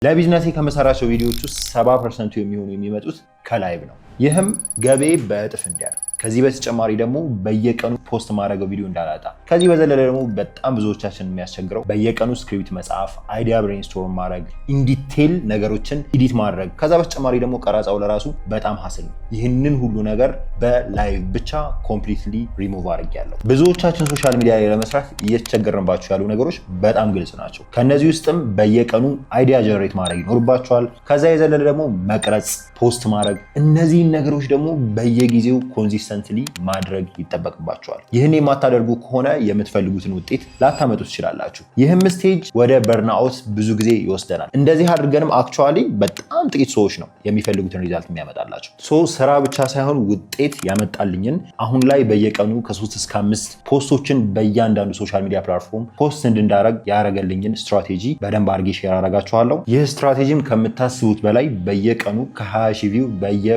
ለቢዝነሴ ከመሰራቸው ቪዲዮዎች ውስጥ 70% የሚመጡት ከላይቭ ነው። ይህም ገቤ በእጥፍ እንዲያድግ ከዚህ በተጨማሪ ደግሞ በየቀኑ ፖስት ማድረገው ቪዲዮ እንዳላጣ ከዚህ በዘለለ ደግሞ በጣም ብዙዎቻችን የሚያስቸግረው በየቀኑ ስክሪፕት መጻፍ፣ አይዲያ ብሬንስቶርም ማድረግ፣ ኢንዲቴል ነገሮችን ኤዲት ማድረግ ከዛ በተጨማሪ ደግሞ ቀረጻው ለራሱ በጣም ሀስል ነው። ይህንን ሁሉ ነገር በላይቭ ብቻ ኮምፕሊትሊ ሪሙቭ አድርጌያለሁ። ብዙዎቻችን ሶሻል ሚዲያ ላይ ለመስራት እየተቸገርንባቸው ያሉ ነገሮች በጣም ግልጽ ናቸው። ከነዚህ ውስጥም በየቀኑ አይዲያ ጀነሬት ማድረግ ይኖርባቸዋል። ከዛ የዘለለ ደግሞ መቅረጽ፣ ፖስት ማድረግ፣ እነዚህን ነገሮች ደግሞ በየጊዜው ኮንሲስተንትሊ ማድረግ ይጠበቅባቸዋል። ይህን የማታደርጉ ከሆነ የምትፈልጉትን ውጤት ላታመጡ ትችላላችሁ። ይህም ስቴጅ ወደ በርናውት ብዙ ጊዜ ይወስደናል። እንደዚህ አድርገንም አክቹዋሊ በጣም ጥቂት ሰዎች ነው የሚፈልጉትን ሪዛልት የሚያመጣላቸው። ስራ ብቻ ሳይሆን ውጤት ያመጣልኝን አሁን ላይ በየቀኑ ከ3 እስከ 5 ፖስቶችን በእያንዳንዱ ሶሻል ሚዲያ ፕላትፎርም ፖስት እንድንዳረግ ያደረገልኝን ስትራቴጂ በደንብ አድርጌ ሼር አደርጋችኋለሁ። ይህ ስትራቴጂም ከምታስቡት በላይ በየቀኑ ከ20 ሺህ ቪው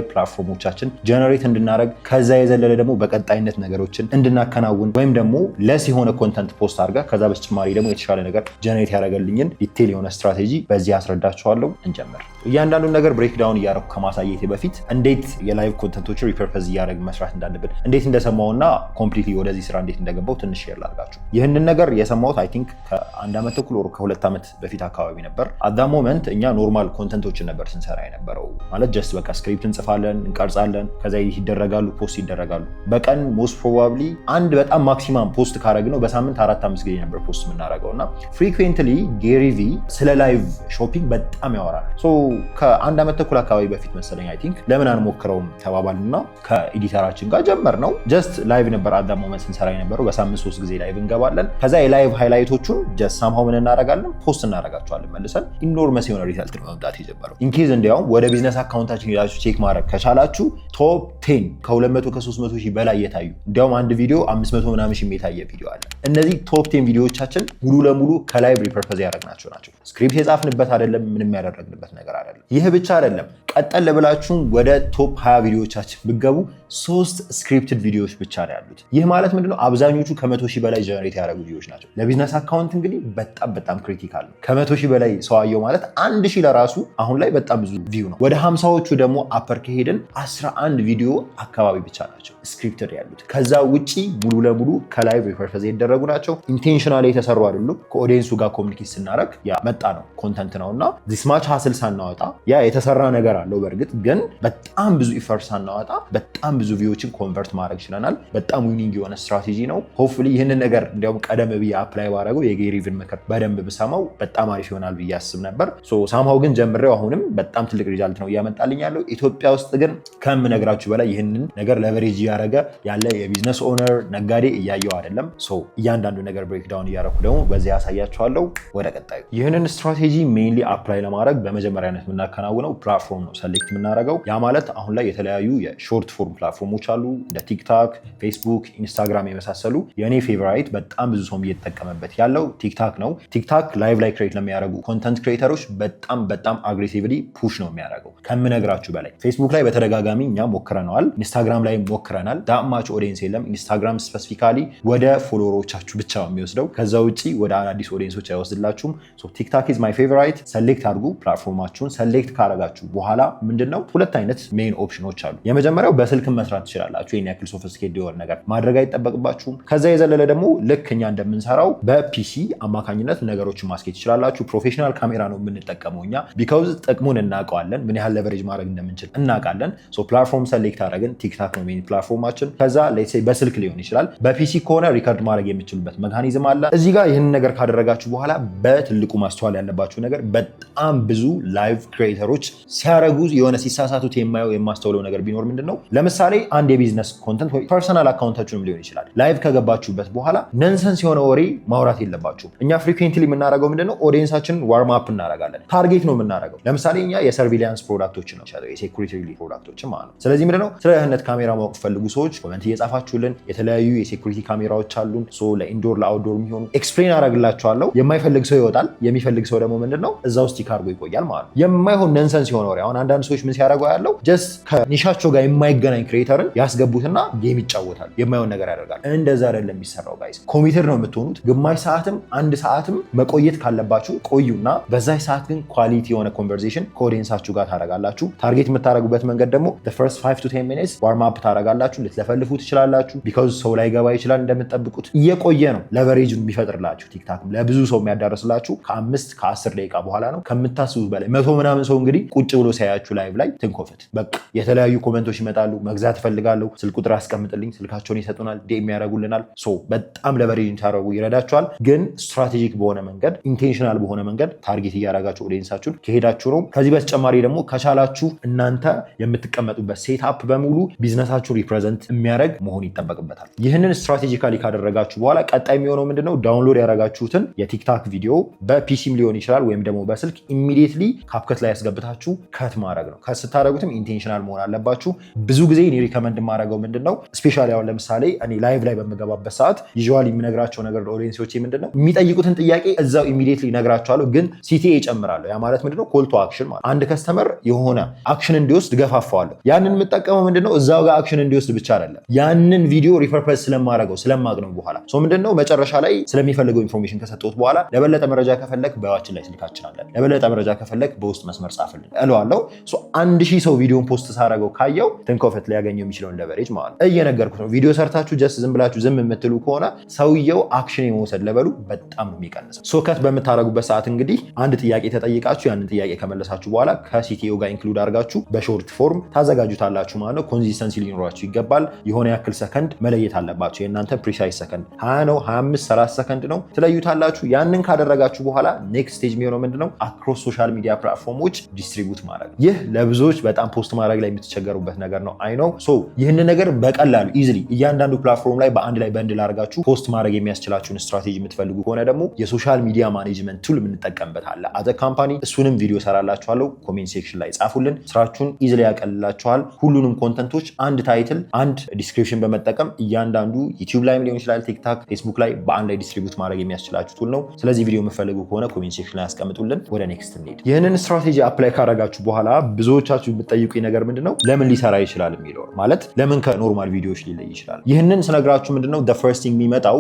በየፕላትፎርሞቻችን ጀነሬት እንድናደረግ ከዛ የዘለለ ደግሞ በቀጣይነት ነገሮችን እንድናከናውን ወይም ደግሞ ለስ የሆነ ኮንተንት ፖስት አድርጋ ከዛ በተጨማሪ ደግሞ የተሻለ ነገር ጀነሬት ያደረገልኝን ዲቴል የሆነ ስትራቴጂ በዚህ አስረዳችኋለሁ። እንጀምር። እያንዳንዱን ነገር ብሬክዳውን እያደረኩ ከማሳየቴ በፊት እንዴት የላይቭ ኮንተንቶችን ሪፐርፐዝ እያደረግ መስራት እንዳለብን እንዴት እንደሰማውና ኮምፕሊትሊ ወደዚህ ስራ እንዴት እንደገባው ትንሽ ሼር ላድርጋችሁ። ይህንን ነገር የሰማሁት አይ ቲንክ ከ1 ዓመት ተኩል ወር ከ2 ዓመት በፊት አካባቢ ነበር። አት ዛት ሞመንት እኛ ኖርማል ኮንተንቶችን ነበር ስንሰራ የነበረው። ማለት ጀስት በቃ ስክሪፕት እንጽፋለን፣ እንቀርጻለን፣ ከዛ ይደረጋሉ፣ ፖስት ይደረጋሉ። በቀን ሞስት ፕሮባብሊ አንድ በጣም ማክሲማም ፖስት ካረግነው በሳምንት 4-5 ጊዜ ነበር ፖስት የምናደርገውና ፍሪኩዌንትሊ ጌሪ ቪ ስለ ላይቭ ሾፒንግ በጣም ያወራል። ከ1 ዓመት ተኩል አካባቢ በፊት መሰለኝ አይ ቲንክ ለምን አንሞክረውም ተባባልና ከኤዲተራችን ጋር ጀመር ነው። ጀስት ላይቭ ነበር አት ዛት ሞመንት ስንሰራ የነበረው። በሳምንት 3 ጊዜ ላይቭ እንገባለን። ከዛ የላይቭ ሃይላይቶቹን ጀስት ሳምሃው ምን እናደርጋለን ፖስት እናደርጋቸዋለን መልሰን። ኢኖርመስ የሆነ ሪዛልት ነው መምጣት የጀመረው። ኢንኬዝ እንዲያውም ወደ ቢዝነስ አካውንታችን ሄዳችሁ ቼክ ማድረግ ከቻላችሁ ቶፕ 10 ከ200 ከ300 ሺህ በላይ የታዩ እንዲያውም አንድ ቪዲዮ 500 ምናምን ሺህ የታየ ቪዲዮ አለ። እነዚህ ቶፕ 10 ቪዲዮዎቻችን ሙሉ ለሙሉ ከላይቭ ሪፐርፐዝ ያደረግናቸው ናቸው። ስክሪፕት የጻፍንበት አይደለም፣ ምንም ያደረግንበት ነገር አይደለም። ይህ ብቻ አይደለም። ቀጠል ብላችሁ ወደ ቶፕ 20 ቪዲዮዎቻችን ብትገቡ 3 ስክሪፕትድ ቪዲዮዎች ብቻ ነው ያሉት። ይህ ማለት ምንድነው? አብዛኞቹ ከ100 ሺህ በላይ ጀነሬት ያደረጉ ቪዲዮዎች ናቸው። ለቢዝነስ አካውንት እንግዲህ በጣም ክሪቲካል ነው። ከ100 ሺህ በላይ ሰው አየው ማለት 1 ሺህ ለራሱ አሁን ላይ በጣም ብዙ ቪው ነው። ወደ 50ዎቹ ደግሞ አፐር ከሄድን 11 ቪዲዮ አካባቢ ብቻ ናቸው ስክሪፕትድ ያሉት። ከዛ ውጪ ሙሉ ለሙሉ ከላይቭ ሪፐርፐዝ የተደረጉ ናቸው። ኢንቴንሽናሊ የተሰሩ አይደሉም። ከኦዲየንሱ ጋር ኮሚኒኬት ስናደርግ ያመጣ ነው ኮንተንት ነውና ዲስማች ሀስል ሳናወጣ ያ የተሰራ ነገር አለው። በእርግጥ ግን በጣም ብዙ ኢፈርት ሳናወጣ በጣም ብዙ ቪዎችን ኮንቨርት ማድረግ ችለናል። በጣም ዊኒንግ የሆነ ስትራቴጂ ነው። ሆፕፉሊ ይህንን ነገር እንዲያውም ቀደም ብዬ አፕላይ ባደረገው የጌሪ ቪን ምክር በደንብ ብሰማው በጣም አሪፍ ይሆናል ብዬ አስብ ነበር። ሳምሃው ግን ጀምሬው አሁንም በጣም ትልቅ ሪዛልት ነው እያመጣልኝ ያለው። ኢትዮጵያ ውስጥ ግን ከምነግራችሁ በላይ ይህንን ነገር ለቨሬጅ እያደረገ ያለ የቢዝነስ ኦነር ነጋዴ እያየው አይደለም። እያንዳንዱ ነገር ብሬክዳውን እያደረኩ ደግሞ በዚህ ያሳያችኋለሁ። ወደ ቀጣዩ ይህንን ስትራቴጂ ሜይንሊ አፕላይ ለማድረግ በመጀመሪያነት የምናከናውነው ፕላትፎርም ነው ሰሌክት የምናደርገው። ያ ማለት አሁን ላይ የተለያዩ የሾርት ፎርም ፕላትፎርሞች አሉ እንደ ቲክታክ፣ ፌስቡክ፣ ኢንስታግራም የመሳሰሉ። የእኔ ፌቨራይት በጣም ብዙ ሰው እየተጠቀመበት ያለው ቲክታክ ነው። ቲክታክ ላይቭ ላይ ክሬት ለሚያደርጉ ኮንተንት ክሬተሮች በጣም አግሬሲቭሊ ፑሽ ነው የሚያደርገው ከምነግራችሁ በላይ። ፌስቡክ ላይ በተደጋጋሚ እኛ ሞክረነዋል፣ ኢንስታግራም ላይ ሞክረናል። ዳማች ኦዲየንስ የለም። ኢንስታግራም ስፔሲፊካሊ ወደ ፎሎወሮቻችሁ ብቻ ነው የሚወስደው። ከዛ ውጪ ወደ አዳዲስ ኦዲየንሶች አይወስድላችሁም። ቲክታክ ኢዝ ማይ ፌቨራይት። ሰሌክት አድርጉ። ፕላትፎርማችሁን ሰሌክት ካረጋችሁ በኋላ ምንድነው 2 አይነት ሜይን ኦፕሽኖች አሉ። የመጀመሪያው በስልክ መስራት ትችላላችሁ። ይሄን ያክል ሶፊስቲኬትድ የሆነ ነገር ማድረግ አይጠበቅባችሁም። ከዛ የዘለለ ደግሞ ልክ እኛ እንደምንሰራው በፒሲ አማካኝነት ነገሮችን ማስኬድ ትችላላችሁ። ፕሮፌሽናል ካሜራ ነው የምንጠቀመው እኛ ቢካውዝ ጥቅሙን እናውቀዋለን፣ ምን ያህል ለቨሬጅ ማድረግ እንደምንችል እናውቃለን። ፕላትፎርም ሰሌክት አደረግን። ቲክታክ ነው ሜይን ፕላትፎርማችን። ከዛ ሌትስ ሴይ በስልክ ሊሆን ይችላል። በፒሲ ከሆነ ሪከርድ ማድረግ የምችሉበት ሜካኒዝም አለ። እዚህ ጋር ይህንን ነገር ካደረጋችሁ በኋላ በትልቁ ማስተዋል ያለባችሁ ነገር በጣም ብዙ ላይቭ ክሬተሮች ሲያረጉ የሆነ ሲሳሳቱት የማስተውለው ነገር ቢኖር ምንድነው፣ ለምሳሌ አንድ የቢዝነስ ኮንተንት ወይ ፐርሰናል አካውንታችሁንም ሊሆን ይችላል ላይቭ ከገባችሁበት በኋላ ነንሰንስ የሆነ ወሬ ማውራት የለባችሁም። እኛ ፍሪኩዌንትሊ የምናደርገው ምንድነው ኦዲየንሳችንን ዋርም አፕ እናደርጋለን። ታርጌት ነው የምናደርገው። ለምሳሌ እኛ የሰርቪላንስ ፕሮዳክቶችን ነው የሴኩሪቲ ፕሮዳክቶችን ማለት ነው። ስለዚህ ምንድነው ስለ ደህንነት ካሜራ ማወቅ ፈልጉ ሰዎች ኮሜንት እየጻፋችሁልን የተለያዩ የሴኩሪቲ ካሜራዎች አሉን። ለኢንዶር ለአውትዶር የሚሆኑ ኤክስፕሌን አደርግላችኋለሁ። የማይፈልግ ሰው ይወጣል፣ የሚፈልግ ሰው ደግሞ ምንድነው እዛ ውስጥ ይካርጎ ይቆያል ማለት ነው። የማይሆን ነንሰንስ የሆነ ወሬ አሁን አሁን አንዳንድ ሰዎች ምን ሲያደርጉ ያለው ጀስት ከኒሻቸው ጋር የማይገናኝ ክሬተርን ያስገቡትና ጌም ይጫወታል፣ የማይሆን ነገር ያደርጋል። እንደዛ አይደለም የሚሰራው ጋይስ። ኮሚትድ ነው የምትሆኑት። ግማሽ ሰዓትም አንድ ሰዓትም መቆየት ካለባችሁ ቆዩና በዛች ሰዓት ግን ኳሊቲ የሆነ ኮንቨርሴሽን ከኦዲየንሳችሁ ጋር ታደርጋላችሁ። ታርጌት የምታደርጉበት መንገድ ደግሞ the first 5 to 10 minutes ዋርም አፕ ታደርጋላችሁ። ልትለፈልፉ ትችላላችሁ ቢካዝ ሰው ላይ ገባ ይችላል። እንደምትጠብቁት እየቆየ ነው ለቨሬጅን የሚፈጥርላችሁ ቲክታክም ለብዙ ሰው የሚያዳርስላችሁ ከ5-10 ደቂቃ በኋላ ነው ከምታስቡት በላይ። 100 ምናምን ሰው እንግዲህ ቁጭ ብሎ ሲያያችሁ ላይቭ ላይ ትንኮፍት በቃ የተለያዩ ኮሜንቶች ይመጣሉ። መግዛት ፈልጋለሁ፣ ስልክ ቁጥር አስቀምጥልኝ፣ ስልካቸውን ይሰጡናል፣ ዴም ያደርጉልናል። በጣም ለቨሬጅን ታደርጉ ይረዳችኋል። ግን ስትራቴጂክ በሆነ መንገድ ኢንቴንሽናል በሆነ መንገድ ታርጌት እያደረጋችሁ ኦዲየንሳችሁን ከሄዳችሁ ነው። ከዚህ በተጨማሪ ደግሞ ከቻላችሁ እናንተ የምትቀመጡበት ሴትአፕ በሙሉ ቢዝነሳችሁ ሪፕሬዘንት የሚያደርግ መሆን ይጠበቅበታል። ይህንን ስትራቴጂካሊ ካደረጋችሁ በኋላ ቀጣይ የሚሆነው ምንድነው ዳውንሎድ ያደረጋችሁትን የቲክታክ ቪዲዮ በፒሲም ሊሆን ይችላል ወይም ደግሞ በስልክ ኢሚዲየትሊ ካፕከት ላይ ያስገብታችሁ ከት ማድረግ ነው። ከት ስታደረጉትም ኢንቴንሽናል መሆን አለባችሁ። ብዙ ጊዜ እኔ ሪከመንድ የማደርገው ምንድነው ስፔሻሊ አሁን ለምሳሌ እኔ ላይቭ ላይ በምገባበት ሰዓት ዩዥዋሊ የምነግራቸው ነገር ለኦዲየንሶቼ ምንድነው የሚጠይቁትን ጥያቄ እዛው ኢሚዲየትሊ እነግራቸዋለሁ፣ ግን ሲቲኤ እጨምራለሁ። ያ ማለት ምንድነው ኮል ቱ አክሽን ማለት አንድ ከስተመር የሆነ አክሽን እንዲወስድ ገፋፋዋለሁ። ያንን የምጠቀመው ምንድነው እዛው ጋር አክሽን እንዲወስድ ብቻ አይደለም፣ ያንን ቪዲዮ ሪፐርፐዝ ስለማደርገው ስለማቅ ነው። በኋላ ምንድነው መጨረሻ ላይ ስለሚፈልገው ኢንፎርሜሽን ከሰጠሁት በኋላ ለበለጠ መረጃ ከፈለክ በዋችን ላይ ስልካችን አለን፣ ለበለጠ መረጃ ከፈለክ በውስጥ መስመር ጻፍልን እለዋለሁ። 1000 ሰው ቪዲዮን ፖስት ሳደርገው ካየው ትንኮፈት ሊያገኘው የሚችለውን ለቨሬጅ ማለት እየነገርኩት ነው። ቪዲዮ ሰርታችሁ ጀስት ዝም ብላችሁ ዝም የምትሉ ከሆነ ሰውየው አክሽን የመውሰድ ለበሉ በጣም ነው የሚቀንሰው። ከት በምታደርጉበት ሰዓት እንግዲህ አንድ ጥያቄ ተጠይቃችሁ ያንን ጥያቄ ከመለሳችሁ በኋላ ከሲቲኦ ጋር ኢንክሉድ አድርጋችሁ በሾርት ፎርም ታዘጋጁታላችሁ ማለት ነው። ኮንሲስተንሲ ሊኖራችሁ ይገባል። የሆነ ያክል ሰከንድ መለየት አለባችሁ። የእናንተ ፕሪሳይዝ ሰከንድ 20 ነው፣ 25፣ 30 ሰከንድ ነው ትለዩታላችሁ። ያንን ካደረጋችሁ በኋላ ኔክስት ስቴጅ የሚሆነው ምንድነው አክሮስ ሶሻል ሚዲያ ፕላትፎርሞች ዲስትሪቢዩት ማድረግ። ይህ ለብዙዎች በጣም ፖስት ማድረግ ላይ የምትቸገሩበት ነገር ነው። አይ ነው። ይህንን ነገር በቀላሉ ኢዚሊ እያንዳንዱ ፕላትፎርም ላይ በአንድ ላይ በንድል አድርጋችሁ ፖስት ማድረግ የሚያስችላችሁን ስትራቴጂ የምትፈልጉ ከሆነ ደግሞ የሶሻል ሚዲያ ማኔጅመንት ቱል የምንጠቀምበት አለ አዘ ካምፓኒ። እሱንም ቪዲዮ ሰራላችኋለሁ፣ ኮሜንት ሴክሽን ላይ ጻፉልን። ስራችሁን ኢዚሊ ያቀልላችኋል። ሁሉንም ኮንተንቶች አንድ ታይትል፣ አንድ ዲስክሪፕሽን በመጠቀም እያንዳንዱ ዩቲዩብ ላይም ሊሆን ይችላል፣ ቲክታክ፣ ፌስቡክ ላይ በአንድ ላይ ዲስትሪቢዩት ማድረግ የሚያስችላችሁ ቱል ነው። ስለዚህ ቪዲዮ የምፈልጉ ከሆነ ኮሜንት ሴክሽን ላይ ያስቀምጡልን። ወደ ኔክስት እንሂድ። ይህንን ስትራቴጂ አፕላይ ካደረጋችሁ በኋላ ብዙዎቻችሁ የምትጠይቁኝ ነገር ምንድነው ለምን ሊሰራ ይችላል የሚለው ማለት ለምን ከኖርማል ቪዲዮዎች ሊለይ ይችላል። ይህንን ስነግራችሁ ምንድነው ፈርስት ቲንግ የሚመጣው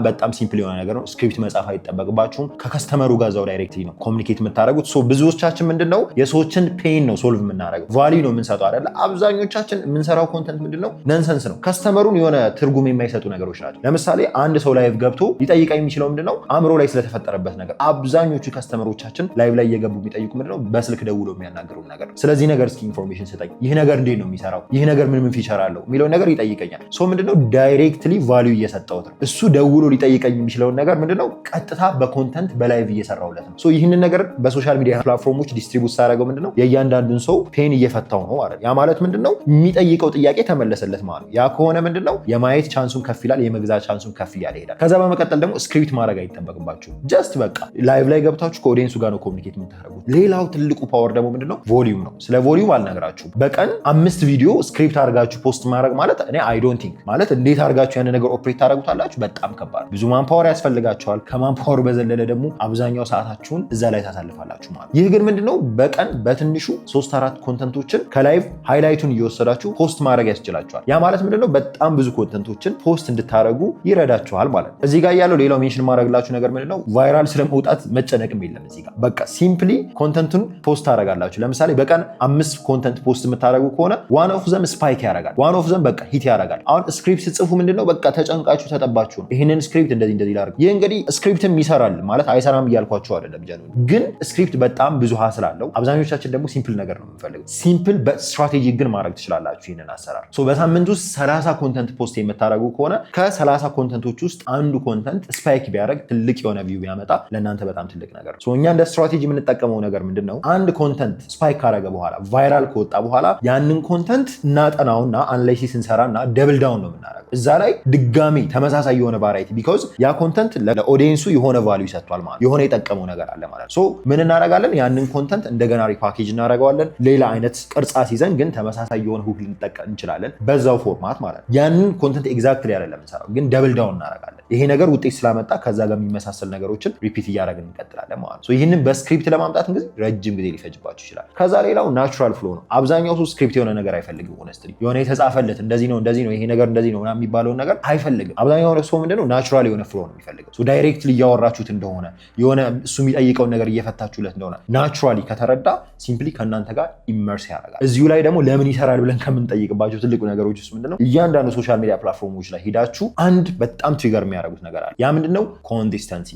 በጣም ሲምፕል የሆነ ነገር ነው። ስክሪፕት መጻፍ አይጠበቅባችሁም። ከከስተመሩ ጋር እዛው ዳይሬክትሊ ነው ኮሚኒኬት የምታደርጉት። ብዙዎቻችን ምንድነው የሰዎችን ፔን ነው ሶልቭ የምናደርገው፣ ቫልዩ ነው የምንሰጠው አይደለ? አብዛኞቻችን የምንሰራው ኮንተንት ምንድነው ነንሰንስ ነው። ከስተመሩን የሆነ ትርጉም የማይሰጡ ነገሮች ናቸው። ለምሳሌ አንድ ሰው ላይቭ ገብቶ ሊጠይቃ የሚችለው ምንድነው አእምሮ ላይ ስለተፈጠረበት ነገር። አብዛኞቹ ከስተመሮቻችን ላይቭ ላይ እየገቡ የሚጠይቁ ምንድነው በስልክ ደውሎ የሚያናግሩን ነገር። ስለዚህ ነገር እስኪ ኢንፎርሜሽን ስጠኝ፣ ይህ ነገር እንዴት ነው የሚሰራው፣ ይህ ነገር ምን ፊቸር አለው የሚለው ነገር ይጠይቀኛል። ምንድነው ዳይሬክትሊ ቫልዩ እየሰጠሁት ነው። እሱ ደውሎ ሊጠይቀኝ የሚችለውን ነገር ምንድነው ቀጥታ በኮንተንት በላይቭ እየሰራሁለት ነው። ይህንን ነገር በሶሻል ሚዲያ ፕላትፎርሞች ዲስትሪቢዩት ሳደርገው ምንድነው የእያንዳንዱን ሰው ፔን እየፈታው ነው ማለት። ያ ማለት ምንድነው የሚጠይቀው ጥያቄ ተመለሰለት ማለት። ያ ከሆነ ምንድነው የማየት ቻንሱን ከፍ ይላል፣ የመግዛት ቻንሱን ከፍ እያለ ይሄዳል። ከዛ በመቀጠል ደግሞ ስክሪፕት ማድረግ አይጠበቅባችሁ። ጀስት በቃ ላይቭ ላይ ገብታችሁ ከኦዲየንሱ ጋር ነው ኮሚኒኬት የምታደርጉት። ሌላው ትልቁ ፓወር ደግሞ ምንድነው ቮሊዩም ነው። ስለ ቮሊዩም አልነግራችሁም። በቀን 5 ቪዲዮ ስክሪፕት አድርጋችሁ ፖስት ማድረግ ማለት እኔ አይ ዶንት ቲንክ ማለት እንዴት አድርጋችሁ ያን ነገር ኦፕሬት ታደርጉታላችሁ? በጣም ከባድ፣ ብዙ ማንፓወር ያስፈልጋችኋል። ከማንፓወር በዘለለ ደግሞ አብዛኛው ሰዓታችሁን እዛ ላይ ታሳልፋላችሁ ማለት። ይህ ግን ምንድነው በቀን በትንሹ 3-4 ኮንተንቶችን ከላይቭ ሃይላይቱን እየወሰዳችሁ ፖስት ማድረግ ያስችላችኋል። ያ ማለት ምንድነው በጣም ብዙ ኮንተንቶችን ፖስት እንድታደርጉ ይረዳችኋል ማለት ነው። እዚህ ጋር ያለው ሌላው ሜንሽን ማድረግላችሁ ነገር ምንድነው ቫይራል ስለመውጣት መጨነቅም የለም። እዚህ ጋር በቃ ሲምፕሊ ኮንተንቱን ፖስት ታደርጋላችሁ። ለምሳሌ በቀን 5 ኮንተንት ፖስት የምታደርጉ ከሆነ ዋን ኦፍ ዘም ስፓይክ ያደርጋል፣ ዋን ኦፍ ዘም በቃ ሂት ያደርጋል። አሁን ስክሪፕት ጽፉ ምንድነው በቃ ተጨንቃችሁ ተጠባችሁ ነው ይሄንን ስክሪፕት እንደዚህ ላድርግ። ይህ እንግዲህ ስክሪፕትም ይሰራል ማለት አይሰራም እያልኳችሁ አይደለም ጀነራሊ፣ ግን ስክሪፕት በጣም ብዙ ሀስል አለው። አብዛኞቻችን ደግሞ ሲምፕል ነገር ነው የምንፈልገው። ሲምፕል በስትራቴጂ ግን ማድረግ ትችላላችሁ ይሄንን አሰራር። በሳምንት ውስጥ 30 ኮንተንት ፖስት የምታደርጉ ከሆነ ከ30 ኮንተንቶች ውስጥ አንዱ ኮንተንት ስፓይክ ቢያደርግ ትልቅ የሆነ ቪው ቢያመጣ ለእናንተ በጣም ትልቅ ነገር ነው። እኛ እንደ ስትራቴጂ የምንጠቀመው ነገር ምንድነው አንድ ኮንተንት ስፓይክ ካደረገ በኋላ ቫይራል ከወጣ በኋላ ያንን ኮንተንት እናጠናውና አናላይሲስ እንሰራና ደብል ዳውን ነው የምናደርገው እዛ ላይ ድጋሚ ተመሳሳይ የሆነ ቫራይቲ ቢኮዝ ያ ኮንተንት ለኦዲየንሱ የሆነ ቫልዩ ሰጥቷል ማለት የሆነ የጠቀመው ነገር አለ ማለት ነው። ምን እናደርጋለን? ያንን ኮንተንት እንደገና ሪፓኬጅ እናደርገዋለን። ሌላ አይነት ቅርጻ ሲዘን ግን ተመሳሳይ የሆነ ሁክ ልንጠቀም እንችላለን በዛው ፎርማት ማለት ነው። ያንን ኮንተንት ኤግዛክትሊ አይደለም እንሰራው ግን ደብል ዳውን እናደርጋለን። ይሄ ነገር ውጤት ስላመጣ ከዛ ጋር የሚመሳሰል ነገሮችን ሪፒት እያደረግን እንቀጥላለን ማለት ነው። ይህንን በስክሪፕት ለማምጣት እንግዲህ ረጅም ጊዜ ሊፈጅባችሁ ይችላል። ከዛ ሌላው ናቹራል ፍሎ ነው። አብዛኛው ሰው ስክሪፕት የሆነ ነገር አይፈልግም። ሆነስትሊ የሆነ የተጻፈለት እንደዚህ ነው ይሄ ነገር እንደዚህ ነው ምናምን የሚባለውን ነገር አይፈልግም። አብዛኛው ሰው ምንድነው ናቹራል የሆነ ፍሎ ነው የሚፈልገው። ሶ ዳይሬክትሊ እያወራችሁት እንደሆነ የሆነ እሱ የሚጠይቀውን ነገር እየፈታችሁለት እንደሆነ ናቹራሊ ከተረዳ ሲምፕሊ ከእናንተ ጋር ኢመርስ ያደርጋል። እዚሁ ላይ ደግሞ ለምን ይሰራል ብለን ከምንጠይቅባቸው ትልቁ ነገሮች ውስጥ ምንድነው እያንዳንዱ ሶሻል ሚዲያ ፕላትፎርሞች ላይ ሄዳችሁ አንድ በጣም ትሪገር የሚያደርጉት ነገር አለ። ያ ምንድነው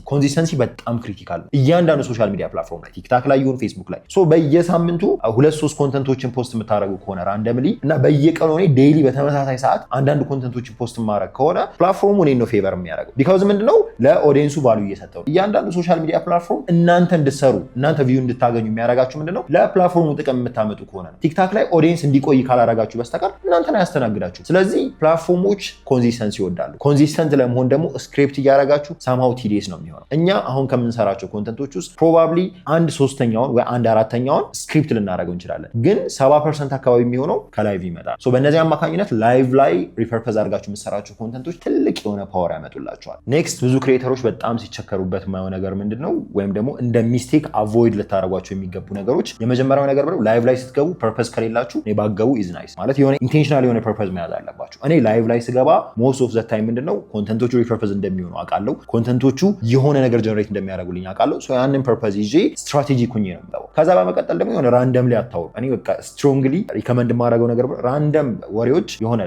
ኮንሲስተንሲ በጣም ክሪቲካል ነው። እያንዳንዱ ሶሻል ሚዲያ ፕላትፎርም ላይ ቲክታክ ላይ ይሁን ፌስቡክ ላይ በየሳምንቱ 2-3 ኮንተንቶችን ፖስት የምታደርጉ ከሆነ ራንደምሊ እና በየቀኑ ዴይሊ በተመሳሳይ ሰዓት አንዳንድ ኮንተንቶችን ፖስት ማድረግ ከሆነ ፕላትፎርሙ እኔን ነው ፌቨር የሚያደርገው። ቢካዝ ምንድነው ለኦዲየንሱ ቫልዩ እየሰጠው። እያንዳንዱ ሶሻል ሚዲያ ፕላትፎርም እናንተ እንድትሰሩ እናንተ ቪው እንድታገኙ የሚያደርጋችሁ ምንድነው ለፕላትፎርሙ ጥቅም የምታመጡ ከሆነ ነው። ቲክታክ ላይ ኦዲየንስ እንዲቆይ ካላደረጋችሁ በስተቀር እናንተን አያስተናግዳችሁ። ስለዚህ ፕላትፎርሞች ኮንሲስተንሲ ይወዳሉ። ኮንሲስተንት ለመሆን ደግሞ ስክሪፕት እያደረጋችሁ ሳምሃው ቲዲየስ ነው የሚሆነው። እኛ አሁን ከምንሰራቸው ኮንተንቶች ውስጥ ፕሮባብሊ 1/3 ወይ 1/4 ስክሪፕት ልናደርገው እንችላለን፣ ግን 70% አካባቢ የሚሆነው ከላይቭ ይመጣል። በእነዚህ አማካኝነት ላይቭ ላይ ሪፐርፐዝ አድርጋችሁ የምትሰራቸው ኮንተንቶች ትልቅ የሆነ ፓወር ያመጡላቸዋል። ኔክስት ብዙ ክሬተሮች በጣም ሲቸከሩበት የማየው ነገር ምንድነው ወይም ደግሞ እንደ ሚስቴክ አቮይድ ልታደርጓቸው የሚገቡ ነገሮች የመጀመሪያው ነገር ብለው ላይቭ ላይ ስትገቡ ፐርፐዝ ከሌላችሁ እኔ ባገቡ ኢዝ ናይስ ማለት የሆነ ኢንቴንሽናል የሆነ ፐርፐዝ መያዝ አለባችሁ። እኔ ላይቭ ላይ ስገባ ሞስት ኦፍ ዘ ታይም ምንድነው ኮንተንቶቹ ሪፐርፐዝ እንደሚሆኑ አውቃለሁ። ኮንተንቶቹ የሆነ ነገር ጀነሬት እንደሚያደርጉልኝ አውቃለሁ። ያንን ፐርፐዝ ይዤ ስትራቴጂክ ሁኜ ነው የምገባው። ከዛ በመቀጠል ደግሞ የሆነ ራንደምሊ አታውሩ። እኔ በቃ ስትሮንግሊ ሪከመንድ የማደርገው ነገር ራንደም ወሬዎች የሆነ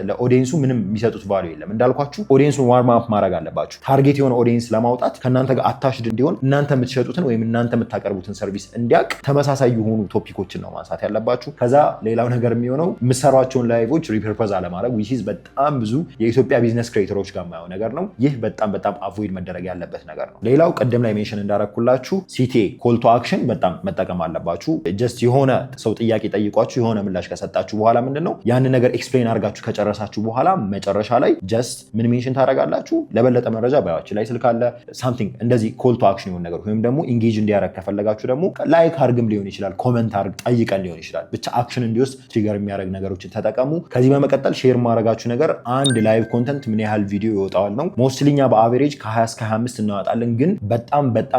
ለኦዲየንሱ ምንም የሚሰጡት ቫልዩ የለም። እንዳልኳችሁ ኦዲየንሱን ዋርም አፕ ማድረግ አለባችሁ። ታርጌት የሆነ ኦዲየንስ ለማውጣት ከእናንተ ጋር አታችድ እንዲሆን እናንተ የምትሸጡትን ወይም እናንተ የምታቀርቡትን ሰርቪስ እንዲያውቅ ተመሳሳይ የሆኑ ቶፒኮችን ነው ማንሳት ያለባችሁ። ከዛ ሌላው ነገር የሚሆነው የምትሰሯቸውን ላይቮች ሪፐርፐዝ አለማድረግ ዊች ኢዝ በጣም ብዙ የኢትዮጵያ ቢዝነስ ክሬተሮች ጋር የማየው ነገር ነው። ይህ በጣም አቮይድ መደረግ ያለበት ነገር ነው። ሌላው ቅድም ላይ ሜንሽን እንዳረኩላችሁ ሲቲኤ ኮል ቱ አክሽን በጣም መጠቀም አለባችሁ። ጀስት የሆነ ሰው ጥያቄ ጠይቋችሁ የሆነ ምላሽ ከሰጣችሁ በኋላ ምንድነው ያንን ነገር ኤክስፕሌን አድርጋችሁ ከጨረሳችሁ በኋላ መጨረሻ ላይ ጀስት ምን ሜንሽን ታደርጋላችሁ? ለበለጠ መረጃ ባያችን ላይ ስልክ አለ ሳምቲንግ እንደዚህ ኮል ቱ አክሽን የሆነ ነገር ወይም ደግሞ ኢንጌጅ እንዲያደርግ ከፈለጋችሁ ደግሞ ላይክ አድርግም ሊሆን ይችላል፣ ኮመንት አድርግ ጠይቀን ሊሆን ይችላል። ብቻ አክሽን እንዲወስድ ትሪገር የሚያደርግ ነገሮችን ተጠቀሙ። ከዚህ በመቀጠል ሼር ማድረጋችሁ ነገር አንድ ላይቭ ኮንተንት ምን ያህል ቪዲዮ ይወጣዋል ነው። ሞስትሊኛ በአቨሬጅ ከ20 እስከ 25 እናወጣለን፣ ግን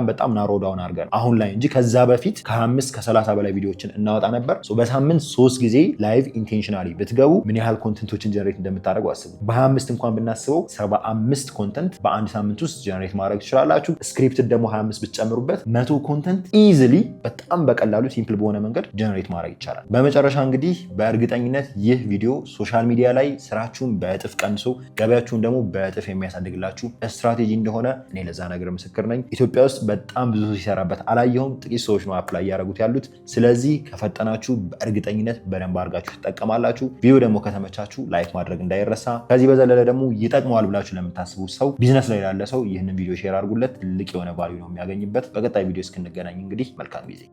በጣም ናሮ ዳውን አድርገን አሁን ላይ እንጂ ከዛ በፊት ከ25 ከ30 በላይ ቪዲዮዎችን እናወጣ ነበር። በሳምንት 3 ጊዜ ላይቭ ኢንቴንሽናሊ ብትገቡ ምን ያህል ኮንተንቶችን ጀነሬት እንደምታደርጉ አስቡ። በ25 እንኳን ብናስበው 75 ኮንተንት በአንድ ሳምንት ውስጥ ጀነሬት ማድረግ ትችላላችሁ። ስክሪፕትድ ደግሞ 25 ብትጨምሩበት 100 ኮንተንት ኢዚሊ በጣም በቀላሉ ሲምፕል በሆነ መንገድ ጀነሬት ማድረግ ይቻላል። በመጨረሻ እንግዲህ በእርግጠኝነት ይህ ቪዲዮ ሶሻል ሚዲያ ላይ ስራችሁን በእጥፍ ቀንሶ ገበያችሁን ደግሞ በእጥፍ የሚያሳድግላችሁ ስትራቴጂ እንደሆነ እኔ ለዛ ነገር ምስክር ነኝ። ኢትዮጵያ ውስጥ በጣም ብዙ ሰው ሲሰራበት አላየሁም። ጥቂት ሰዎች ነው አፕላይ እያደረጉት ያሉት። ስለዚህ ከፈጠናችሁ በእርግጠኝነት በደንብ አድርጋችሁ ትጠቀማላችሁ። ቪዲዮ ደግሞ ከተመቻችሁ ላይክ ማድረግ እንዳይረሳ። ከዚህ በዘለለ ደግሞ ይጠቅመዋል ብላችሁ ለምታስቡ ሰው ቢዝነስ ላይ ላለ ሰው ይህንን ቪዲዮ ሼር አድርጉለት። ትልቅ የሆነ ቫልዩ ነው የሚያገኝበት። በቀጣይ ቪዲዮ እስክንገናኝ እንግዲህ መልካም ጊዜ